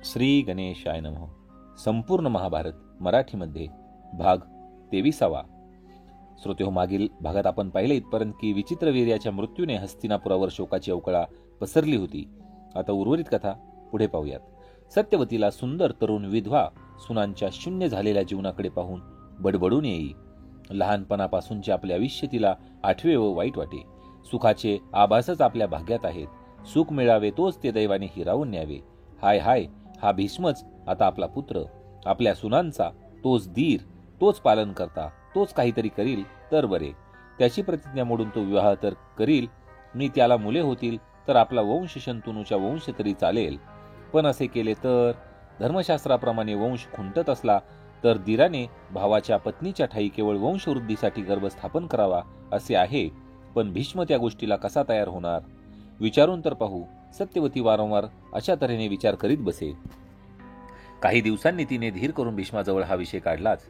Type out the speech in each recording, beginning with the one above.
श्री गणेशाय नमः. संपूर्ण महाभारत मराठीमध्ये भाग 23. श्रोतेहो, मागील भागात आपण पाहिले इथपर्यंत की विचित्रवीर्याच्या मृत्यूने हस्तिनापुरावर शोकाची अवकळा पसरली होती. आता उर्वरित कथा पुढे पाहूयात. सत्यवतीला सुंदर तरुण विधवा सुनांच्या शून्य झालेल्या जीवनाकडे पाहून बडबडून येई. लहानपणापासूनचे आपले आयुष्य तिला आठवे व वाईट वाटे. सुखाचे आभासच आपल्या भाग्यात आहेत. सुख मिळावे तोच ते दैवाने हिरावून न्यावे. हाय हाय, हा भीष्मच आता आपला पुत्र, आपल्या सुनांचा तोच धीर, तोच पालन करता, तोच काहीतरी करील तर बरे. त्याची प्रतिज्ञा मोडून तो विवाह तर करील. मी त्याला मुले होतील तर आपला वंश शंतनूचा वंश तरी चालेल. पण असे केले तर धर्मशास्त्राप्रमाणे वंश खुंटत असला तर धीराने भावाच्या पत्नीच्या ठाई केवळ वंशवृद्धीसाठी गर्भ स्थापन करावा असे आहे. पण भीष्म त्या गोष्टीला कसा तयार होणार? विचारून तर पाहू. सत्यवती वारंवार अशा तऱ्हेने विचार करीत बसे. काही दिवसांनी तिने धीर करून भीष्माजवळ हा विषय काढलाच.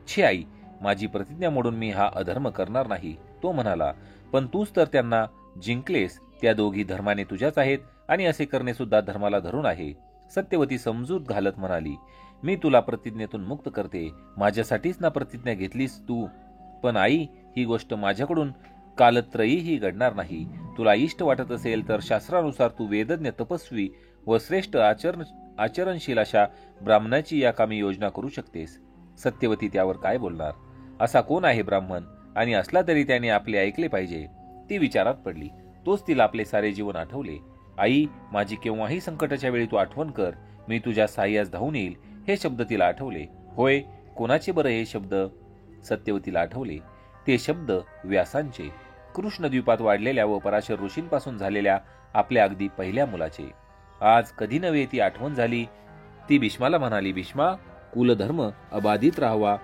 छे आई, माझी प्रतिज्ञा मोडून मी हा अधर्म करणार नाही, तो म्हणाला. पण तूच तर त्यांना जिंकलेस. त्या दोघी धर्माने तुझ्याच आहेत आणि असे करणे सुद्धा धर्माला धरून आहे. सत्यवती समजूत घालत म्हणाली, मी तुला प्रतिज्ञेतून मुक्त करते. माझ्यासाठीच ना प्रतिज्ञा घेतलीस तू. पण आई, ही गोष्ट माझ्याकडून कालत्रयीही घडणार नाही. तुला इष्ट वाटत असेल तर शास्त्रानुसार तू वेदज्ञ, तपस्वी व श्रेष्ठ आचरणशील अशा ब्राह्मणाची या कामी योजना करू शकतेस. सत्यवती त्यावर काय बोलणार? असा कोण आहे ब्राह्मण? आणि असला तरी त्याने आपले ऐकले पाहिजे. ती विचारात पडली. तोच तिला आपले सारे जीवन आठवले. आई, माझी केव्हाही संकटाच्या वेळी तू आठवण कर. मी तुझ्या साह्यास धावून येईल. हे शब्द तिला आठवले. होय, कोणाचे बरं हे शब्द? सत्यवतीला आठवले. ते शब्द व्यासांचे. कृष्णद्वीपात वाढलेल्या व पराशर ऋषींपासून झालेल्या आपल्या अगदी पहिल्या मुलाचे. आज कधी नव्हे ती आठवण झाली. ती भीष्माला म्हणाली, भीष्मा, कुलधर्म अबाधित राहावा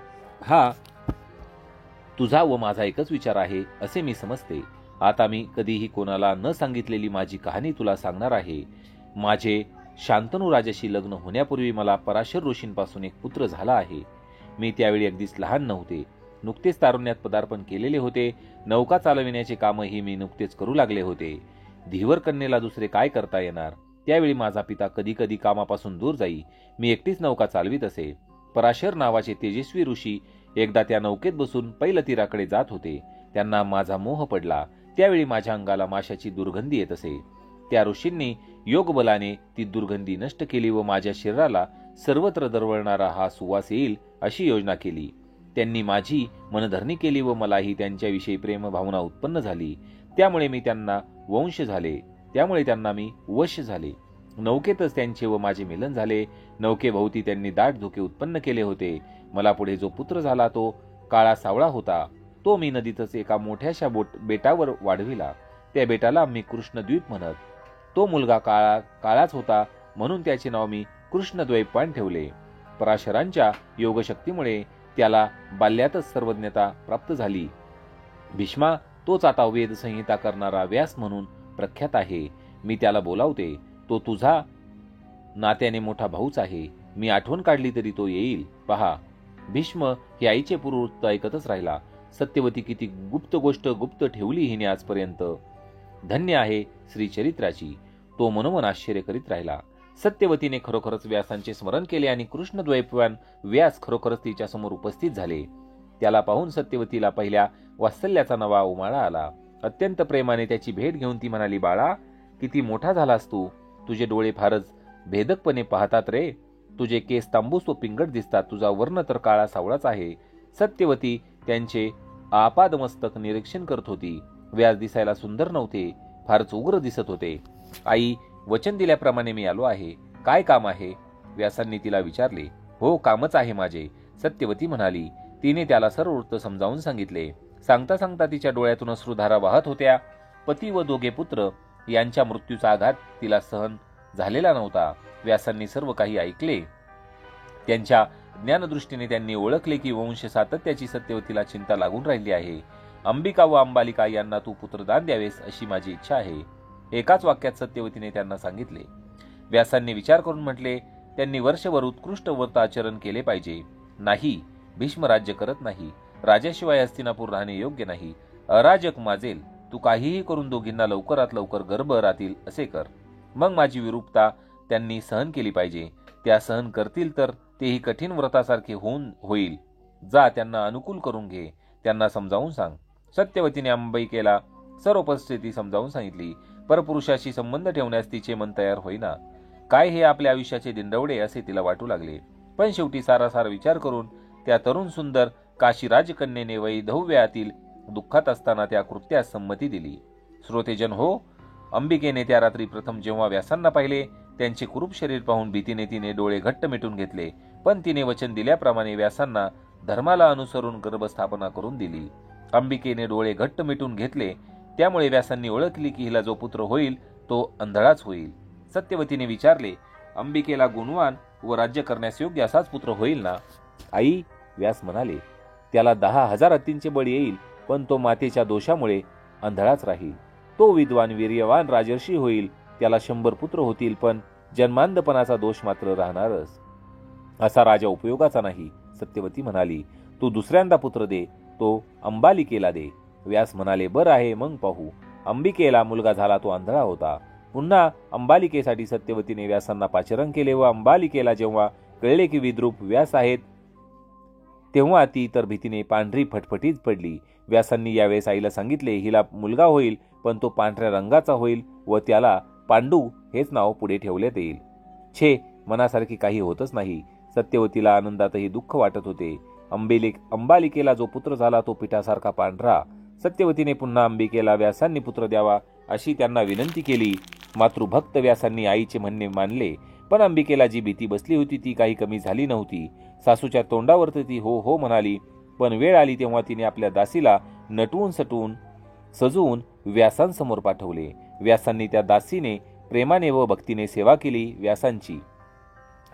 हा तुझा व माझा एकच विचार आहे असे मी समजते. आता मी कधीही कोणाला न सांगितलेली माझी कहाणी तुला सांगणार आहे. माझे शांतनू राजाशी लग्न होण्यापूर्वी मला पराशर ऋषींपासून एक पुत्र झाला आहे. मी त्यावेळी अगदीच लहान नव्हते. नुकतेच तारुण्यात पदार्पण केलेले होते. नौका चालविण्याचे कामही मी नुकतेच करू लागले होते. धीवर कन्येला दुसरे काय करता येणार? त्यावेळी माझा पिता कधी कधी कामापासून दूर जाई. मी एकटीच नौका चालवीत असे. पराशर नावाचे तेजस्वी ऋषी एकदा त्या नौकेत बसून पैलतीराकडे जात होते. त्यांना माझा मोह पडला. त्यावेळी माझ्या अंगाला माशाची दुर्गंधी येत असे. त्या ऋषींनी योगबलाने ती दुर्गंधी नष्ट केली व माझ्या शरीराला सर्वत्र दरवळणारा हा सुवास येईल अशी योजना केली. त्यांनी माझी मनधरणी केली व मलाही त्यांच्याविषयी प्रेम भावना उत्पन्न झाली. त्यामुळे त्यांना मी वश झाले. नौकेतच त्यांचे व माझे मिलन झाले. नौकेभोवती त्यांनी दाट धोके उत्पन्न केले होते. मला पुढे जो पुत्र झाला तो काळा सावळा होता. तो मी नदीतच एका मोठ्याशा बेटावर वाढविला. त्या बेटाला आम्ही कृष्णद्वीप म्हणत. तो मुलगा काळाच होता म्हणून त्याचे नाव मी कृष्णद्वैपायन ठेवले. पराशरांच्या योगशक्तीमुळे त्याला बाल्यातच सर्वज्ञता प्राप्त झाली. भीष्मा, तोच आता वेद संहिता करणारा व्यास म्हणून प्रख्यात आहे. मी त्याला बोलावते. तो तुझा नात्याने मोठा भाऊच आहे. मी आठवण काढली तरी तो येईल. पहा. भीष्म हे आईचे पूर्ववृत्त ऐकतच राहिला. सत्यवती किती गुप्त गोष्ट गुप्त ठेवली हिने आजपर्यंत. धन्य आहे श्रीचरित्राची, तो मनोमन आश्चर्य करीत राहिला. सत्यवतीने खरोखरच व्यासांचे स्मरण केले आणि कृष्णद्वैपायन व्यास खरोखरच तिच्यासमोर उपस्थित झाले. त्याला पाहून सत्यवतीला पहिल्या वात्सल्याचा नवा उमाळा आला. अत्यंत प्रेमाने त्याची भेट घेऊन ती म्हणाली, बाळा, किती मोठा झालास तू. तुझे डोळे फारच भेदकपणे पाहतात रे. तुझे केस तांबूस व पिंगट दिसतात. तुझा वर्ण तर काळा सावळाच आहे. सत्यवती त्यांचे आपादमस्तक निरीक्षण करत होती. व्यास दिसायला सुंदर नव्हते, फारच उग्र दिसत होते. आई, वचन दिल्याप्रमाणे मी आलो आहे. काय काम आहे? व्यासांनी तिला विचारले. हो, कामच आहे माझे, सत्यवती म्हणाली. तिने त्याला सर्व वृत्त समजावून सांगितले. सांगता सांगता तिच्या डोळ्यातून अश्रुधारा वाहत होत्या. पती व दोघे पुत्र यांच्या मृत्यूचा आघात तिला सहन झालेला नव्हता. व्यासांनी सर्व काही ऐकले. त्यांच्या ज्ञानदृष्टीने त्यांनी ओळखले की वंश सातत्याची सत्यवतीला चिंता लागून राहिली आहे. अंबिका व अंबालिका यांना तू पुत्रदान द्यावेस अशी माझी इच्छा आहे. एकाच वाक्यात सत्यवतीने त्यांना सांगितले. व्यासांनी विचार करून म्हटले, त्यांनी वर्षभर उत्कृष्ट व्रत आचरण केले पाहिजे. नाही, भीष्म राज्य करत नाही. राजाशिवाय हस्तिनापूर राहणे योग्य नाही. अराजक माजेल. तू काहीही करून दोघींना लवकरात लवकर गर्भ राहतील असे कर. मग माझी विरूपता त्यांनी सहन केली पाहिजे. त्या सहन करतील तर तेही कठीण व्रतासारखे होईल. जा, त्यांना अनुकूल करून घे, त्यांना समजावून सांग. सत्यवतीने अंबिकेला सर्व परिस्थिती समजावून सांगितली. परपुरुषाशी संबंध ठेवण्यास तिचे मन तयार होईना. काय हे आपल्या आयुष्याचे दिंडवडे असे तिला वाटू लागले. पण शेवटी सारासार विचार करून त्या तरुण सुंदर काशी राजकन्येने वैधव्यातील दुःखात असताना त्या कृत्यास संमती दिली. श्रोतेजन हो, अंबिकेने त्या रात्री प्रथम जेव्हा व्यासांना पाहिले, त्यांचे कुरूप शरीर पाहून भीतीने तिने डोळे घट्ट मिटून घेतले. पण तिने वचन दिल्याप्रमाणे व्यासांना धर्माला अनुसरून गर्भस्थापना करून दिली. अंबिकेने डोळे घट्ट मिटून घेतले, त्यामुळे व्यासांनी ओळखली की हिला जो पुत्र होईल तो अंधळाच होईल. सत्यवतीने विचारले, अंबिकेला गुणवान व राज्य करण्यास योग्य असाच पुत्र होईल ना? आई, व्यास म्हणाले, त्याला 10,000 हत्तींचे बळ येईल, पण तो मातेच्या दोषामुळे अंधळाच राहील. तो विद्वान वीर्यवान राजर्षी होईल, त्याला 100 पुत्र होतील, पण जन्मांधपणाचा दोष मात्र राहणारच. असा राजा उपयोगाचा नाही. सत्यवती म्हणाली, तू दुसऱ्यांदा पुत्र दे, तो अंबालिकेला दे. व्यास म्हणाले, बरं आहे, मग पाहू. अंबिकेला मुलगा झाला, तो आंधळा होता. पुन्हा अंबालिकेसाठी सत्यवतीने व्यासांना पाचारण केले व अंबालिकेला जेव्हा कळले की विद्रूप व्यास आहेत, तेव्हा ती तर भीतीने पांढरी फटफटीत पडली. व्यासांनी यावेळेस आईला सांगितले, हिला मुलगा होईल, पण तो पांढऱ्या रंगाचा होईल व त्याला पांडू हेच नाव पुढे ठेवण्यात येईल. छे, मनासारखी काही होतच नाही. सत्यवतीला आनंदातही दुःख वाटत होते. अंबालिकेला जो पुत्र झाला तो पिठासारखा पांढरा. सत्यवतीने पुन्हा अंबिकेला व्यासांनी पुत्र द्यावा अशी त्यांना विनंती केली. मातृभक्त व्यासांनी आईचे म्हणणे मानले, पण अंबिकेला जी भीती बसली होती ती काही कमी झाली नव्हती. सासूच्या तोंडावर ती हो हो म्हणाली, पण वेळ आली तेव्हा तिने आपल्या दासीला नटवून सजवून व्यासांसमोर पाठवले. व्यासांनी त्या दासीने प्रेमाने व भक्तीने सेवा केली. व्यासांची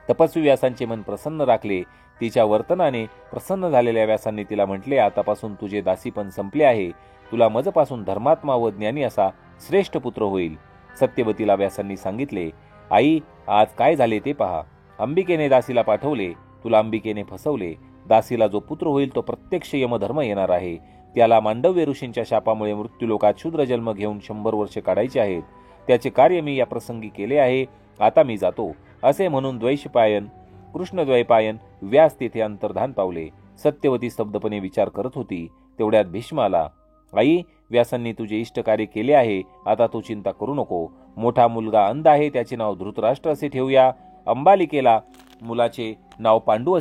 तपस्वी व्यासांचे मन प्रसन्न राखले. तिच्या वर्तनाने प्रसन्न झालेल्या व्यासांनी तिला म्हटले, आतापासून तुझे दासीपण संपले आहे. तुला मजपासून धर्मात्मा व ज्ञानी असा श्रेष्ठ पुत्र होईल. सत्यवतीला व्यासांनी सांगितले, आई, आज काय झाले ते पहा. अंबिकेने दासीला पाठवले, तुला अंबिकेने फसवले. दासीला जो पुत्र होईल तो प्रत्यक्ष यमधर्म येणार आहे. त्याला मांडव्य ऋषींच्या शापामुळे मृत्यूलोकात शूद्र जन्म घेऊन 100 वर्षे काढायचे आहेत. त्याचे कार्य मी या प्रसंगी केले आहे. आता मी जातो. असे म्हणून कृष्णद्वैपायन व्यास तेथे अंतर्धान पावले. सत्यवती स्तब्धपणे विचार करत होती. तेवढ्यात भीष्म आला. आई, व्यासांनी तुझे इष्ट कार्य केले आहे. आता तू चिंता करू नको. मोठा मुलगा अंध आहे, त्याचे नाव धृतराष्ट्र असे ठेवूया. अंबालिकेच्या मुलाचे नाव पांडू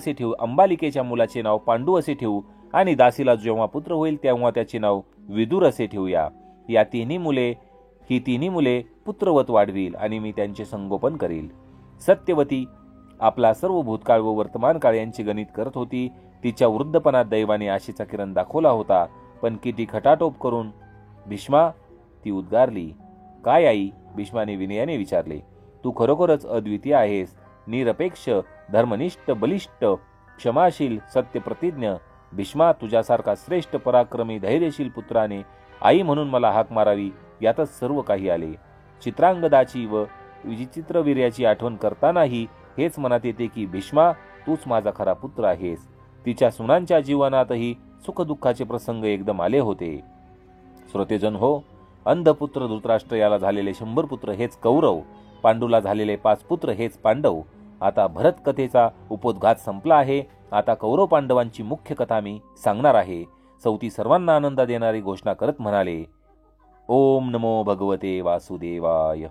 असे ठेवू आणि दासीला जेव्हा पुत्र होईल तेव्हा त्याचे नाव विदुर असे ठेवूया. ही तिन्ही मुले पुत्रवत वाढवील आणि मी त्यांचे संगोपन करील. सत्यवती आपला सर्व भूतकाळ व वर्तमान काळ यांचे गणित करत होती. तिच्या वृद्धपणात दैवाने आशेचा किरण दाखवला होता, पण किती खटाटोप करून भीष्मा, ती उद्गारली. काय आई? भीष्माने विनयाने विचारले. तू खरोखरच अद्वितीय आहेस, निरपेक्ष, धर्मनिष्ठ, बलिष्ठ, क्षमाशील, सत्यप्रतिज्ञ. भीष्मा, तुझ्यासारखा श्रेष्ठ पराक्रमी धैर्यशील पुत्राने आई म्हणून मला हाक मारावी यातच सर्व काही आले. चित्रांगदाची व विचित्रवीर्याची आठवण करतानाही हेच मनात येते की भीष्मा, तूच माझा खरा पुत्र आहेस. तिच्या सुनांच्या जीवनातही सुखदुःखाचे प्रसंग एकदम आले होते. श्रोतेजन हो, अंधपुत्र धृतराष्ट्र याला झालेले 100 पुत्र हेच कौरव, पांडूला झालेले 5 पुत्र हेच पांडव. आता भरत कथेचा उपोद्घात संपला आहे. आता कौरव पांडवांची मुख्य कथा मी सांगणार आहे. सौती सर्वांना आनंद देणारी घोषणा करत म्हणाले, ओम नमो भगवते वासुदेवाय.